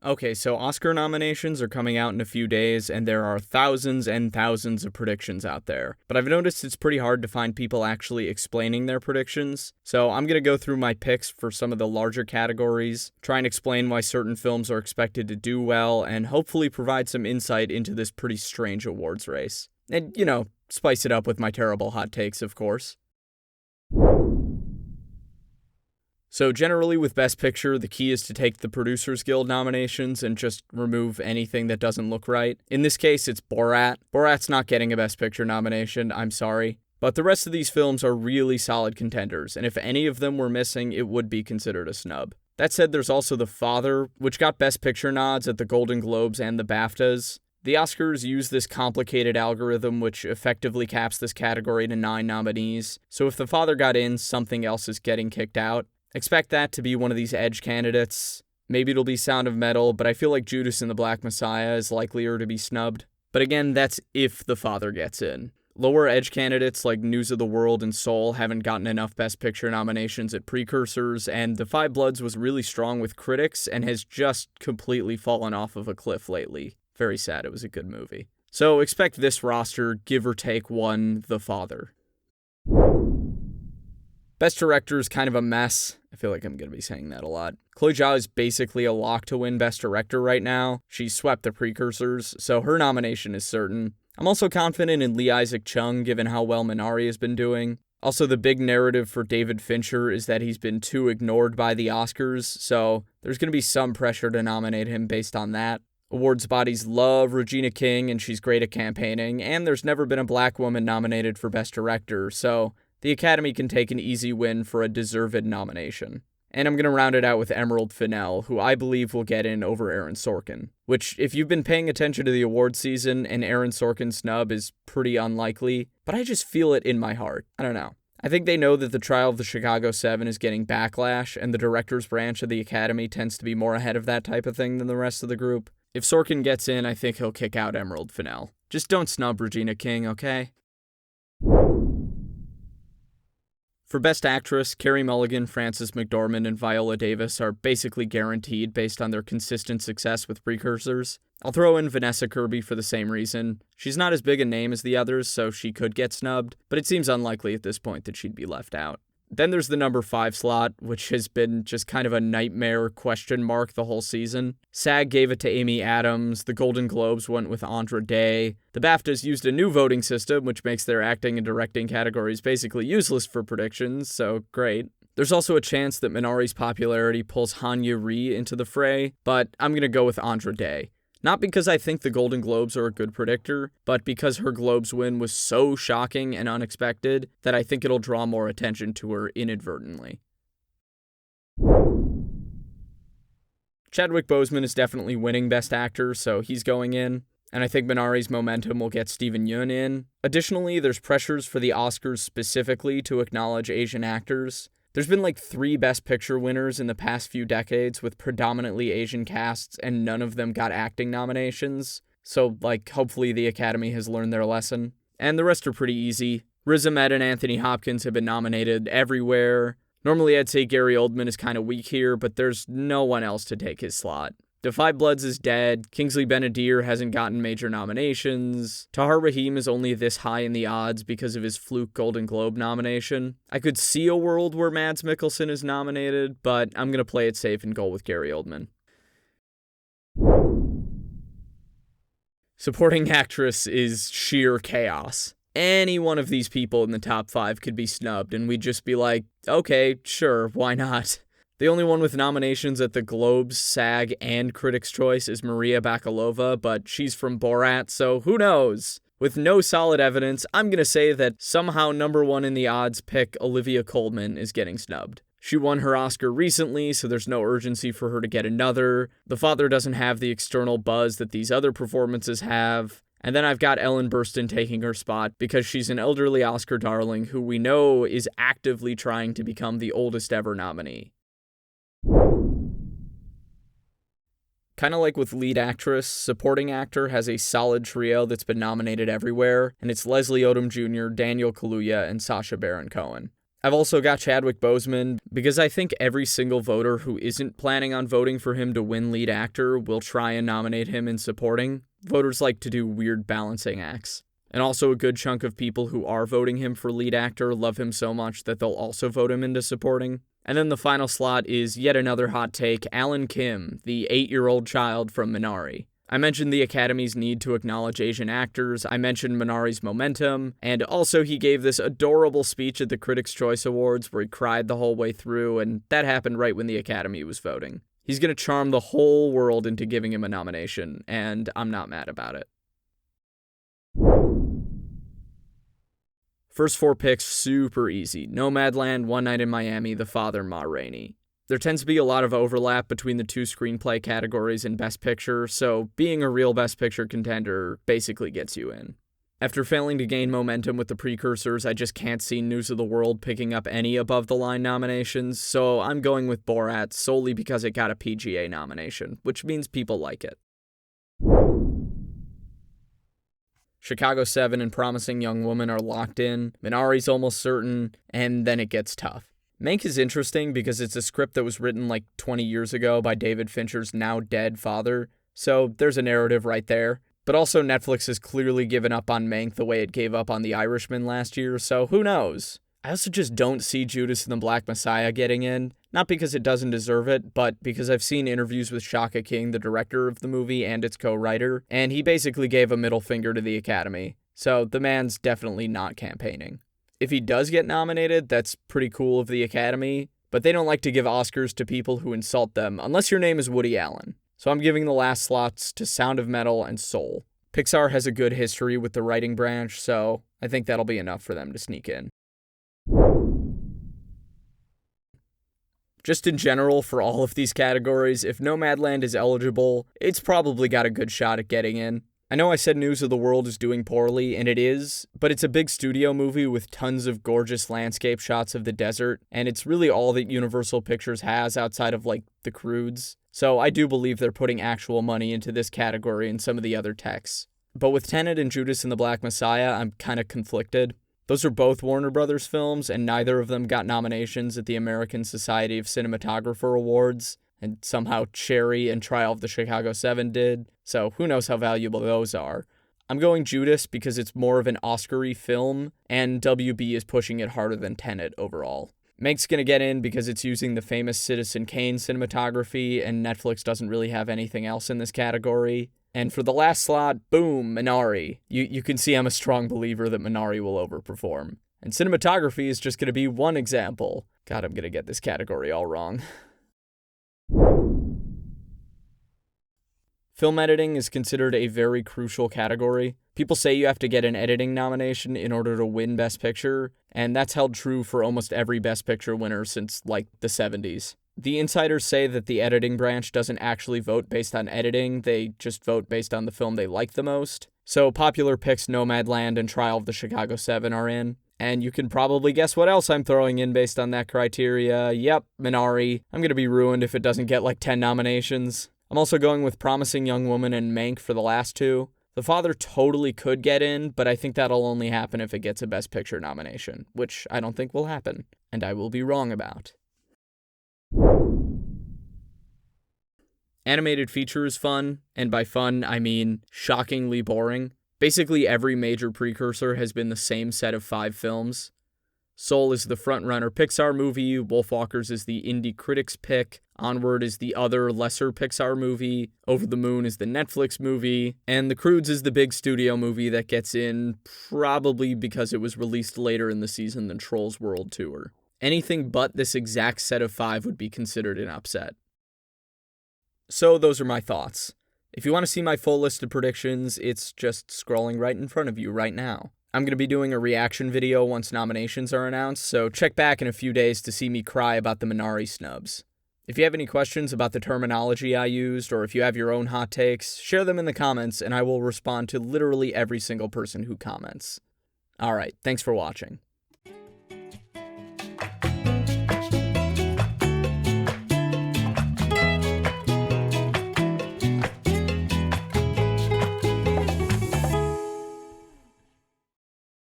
Okay, so Oscar nominations are coming out in a few days, and there are thousands and thousands of predictions out there. But I've noticed it's pretty hard to find people actually explaining their predictions. So I'm going to go through my picks for some of the larger categories, try and explain why certain films are expected to do well, and hopefully provide some insight into this pretty strange awards race. And, spice it up with my terrible hot takes, of course. So generally with Best Picture, the key is to take the Producers Guild nominations and just remove anything that doesn't look right. In this case, it's Borat. Borat's not getting a Best Picture nomination, I'm sorry. But the rest of these films are really solid contenders, and if any of them were missing, it would be considered a snub. That said, there's also The Father, which got Best Picture nods at the Golden Globes and the BAFTAs. The Oscars use this complicated algorithm which effectively caps this category to 9 nominees, so if The Father got in, something else is getting kicked out. Expect that to be one of these edge candidates. Maybe it'll be Sound of Metal, but I feel like Judas and the Black Messiah is likelier to be snubbed. But again, that's if The Father gets in. Lower edge candidates like News of the World and Soul haven't gotten enough Best Picture nominations at precursors, and The Five Bloods was really strong with critics and has just completely fallen off of a cliff lately. Very sad, it was a good movie. So expect this roster, give or take one, The Father. Best Director is kind of a mess. I feel like I'm going to be saying that a lot. Chloe Zhao is basically a lock to win Best Director right now. She swept the precursors, so her nomination is certain. I'm also confident in Lee Isaac Chung, given how well Minari has been doing. Also, the big narrative for David Fincher is that he's been too ignored by the Oscars, so there's going to be some pressure to nominate him based on that. Awards bodies love Regina King, and she's great at campaigning, and there's never been a black woman nominated for Best Director, so the Academy can take an easy win for a deserved nomination. And I'm going to round it out with Emerald Fennell, who I believe will get in over Aaron Sorkin. Which, if you've been paying attention to the award season, an Aaron Sorkin snub is pretty unlikely, but I just feel it in my heart. I don't know. I think they know that the Trial of the Chicago 7 is getting backlash, and the director's branch of the Academy tends to be more ahead of that type of thing than the rest of the group. If Sorkin gets in, I think he'll kick out Emerald Fennell. Just don't snub Regina King, okay? For Best Actress, Carrie Mulligan, Frances McDormand, and Viola Davis are basically guaranteed based on their consistent success with precursors. I'll throw in Vanessa Kirby for the same reason. She's not as big a name as the others, so she could get snubbed, but it seems unlikely at this point that she'd be left out. Then there's the number 5 slot, which has been just kind of a nightmare question mark the whole season. SAG gave it to Amy Adams, the Golden Globes went with Andra Day, the BAFTAs used a new voting system, which makes their acting and directing categories basically useless for predictions, so great. There's also a chance that Minari's popularity pulls Hanya Ree into the fray, but I'm gonna go with Andra Day. Not because I think the Golden Globes are a good predictor, but because her Globes win was so shocking and unexpected that I think it'll draw more attention to her inadvertently. Chadwick Boseman is definitely winning Best Actor, so he's going in, and I think Minari's momentum will get Steven Yeun in. Additionally, there's pressures for the Oscars specifically to acknowledge Asian actors. There's been like 3 Best Picture winners in the past few decades with predominantly Asian casts, and none of them got acting nominations. So, hopefully the Academy has learned their lesson. And the rest are pretty easy. Riz Ahmed and Anthony Hopkins have been nominated everywhere. Normally I'd say Gary Oldman is kind of weak here, but there's no one else to take his slot. Da 5 Bloods is dead, Kingsley Ben-Adir hasn't gotten major nominations, Tahar Rahim is only this high in the odds because of his fluke Golden Globe nomination. I could see a world where Mads Mikkelsen is nominated, but I'm going to play it safe and go with Gary Oldman. Supporting Actress is sheer chaos. Any one of these people in the top 5 could be snubbed, and we'd just be like, okay, sure, why not? The only one with nominations at the Globes, SAG, and Critics' Choice is Maria Bakalova, but she's from Borat, so who knows? With no solid evidence, I'm gonna say that somehow number 1 in the odds pick Olivia Colman is getting snubbed. She won her Oscar recently, so there's no urgency for her to get another. The Father doesn't have the external buzz that these other performances have. And then I've got Ellen Burstyn taking her spot because she's an elderly Oscar darling who we know is actively trying to become the oldest ever nominee. Kind of like with lead actress, supporting actor has a solid trio that's been nominated everywhere, and it's Leslie Odom Jr., Daniel Kaluuya, and Sacha Baron Cohen. I've also got Chadwick Boseman because I think every single voter who isn't planning on voting for him to win lead actor will try and nominate him in supporting. Voters like to do weird balancing acts. And also a good chunk of people who are voting him for lead actor love him so much that they'll also vote him into supporting. And then the final slot is yet another hot take, Alan Kim, the 8-year-old child from Minari. I mentioned the Academy's need to acknowledge Asian actors, I mentioned Minari's momentum, and also he gave this adorable speech at the Critics' Choice Awards where he cried the whole way through, and that happened right when the Academy was voting. He's gonna charm the whole world into giving him a nomination, and I'm not mad about it. First 4 picks, super easy. Nomadland, One Night in Miami, The Father, Ma Rainey. There tends to be a lot of overlap between the 2 screenplay categories in Best Picture, so being a real Best Picture contender basically gets you in. After failing to gain momentum with the precursors, I just can't see News of the World picking up any above-the-line nominations, so I'm going with Borat solely because it got a PGA nomination, which means people like it. Chicago 7 and Promising Young Woman are locked in, Minari's almost certain, and then it gets tough. Mank is interesting because it's a script that was written like 20 years ago by David Fincher's now dead father, so there's a narrative right there. But also Netflix has clearly given up on Mank the way it gave up on The Irishman last year, so who knows? I also just don't see Judas and the Black Messiah getting in, not because it doesn't deserve it, but because I've seen interviews with Shaka King, the director of the movie and its co-writer, and he basically gave a middle finger to the Academy, so the man's definitely not campaigning. If he does get nominated, that's pretty cool of the Academy, but they don't like to give Oscars to people who insult them, unless your name is Woody Allen. So I'm giving the last slots to Sound of Metal and Soul. Pixar has a good history with the writing branch, so I think that'll be enough for them to sneak in. Just in general, for all of these categories, if Nomadland is eligible, it's probably got a good shot at getting in. I know I said News of the World is doing poorly, and it is, but it's a big studio movie with tons of gorgeous landscape shots of the desert, and it's really all that Universal Pictures has outside of, like, the Croods. So I do believe they're putting actual money into this category and some of the other techs. But with Tenet and Judas and the Black Messiah, I'm kind of conflicted. Those are both Warner Brothers films, and neither of them got nominations at the American Society of Cinematographer Awards, and somehow Cherry and Trial of the Chicago 7 did, so who knows how valuable those are. I'm going Judas because it's more of an Oscar-y film, and WB is pushing it harder than Tenet overall. Mank's gonna get in because it's using the famous Citizen Kane cinematography, and Netflix doesn't really have anything else in this category. And for the last slot, boom, Minari. You can see I'm a strong believer that Minari will overperform. And cinematography is just going to be one example. God, I'm going to get this category all wrong. Film editing is considered a very crucial category. People say you have to get an editing nomination in order to win Best Picture, and that's held true for almost every Best Picture winner since, like, the 70s. The insiders say that the editing branch doesn't actually vote based on editing, they just vote based on the film they like the most. So popular picks Nomadland and Trial of the Chicago 7 are in. And you can probably guess what else I'm throwing in based on that criteria. Yep, Minari. I'm gonna be ruined if it doesn't get like 10 nominations. I'm also going with Promising Young Woman and Mank for the last 2. The Father totally could get in, but I think that'll only happen if it gets a Best Picture nomination, which I don't think will happen, and I will be wrong about. Animated feature is fun, and by fun, I mean shockingly boring. Basically every major precursor has been the same set of 5 films. Soul is the frontrunner Pixar movie, Wolfwalkers is the indie critics pick, Onward is the other lesser Pixar movie, Over the Moon is the Netflix movie, and The Croods is the big studio movie that gets in probably because it was released later in the season than Trolls World Tour. Anything but this exact set of 5 would be considered an upset. So those are my thoughts. If you want to see my full list of predictions, it's just scrolling right in front of you right now. I'm going to be doing a reaction video once nominations are announced, so check back in a few days to see me cry about the Minari snubs. If you have any questions about the terminology I used, or if you have your own hot takes, share them in the comments and I will respond to literally every single person who comments. Alright, thanks for watching.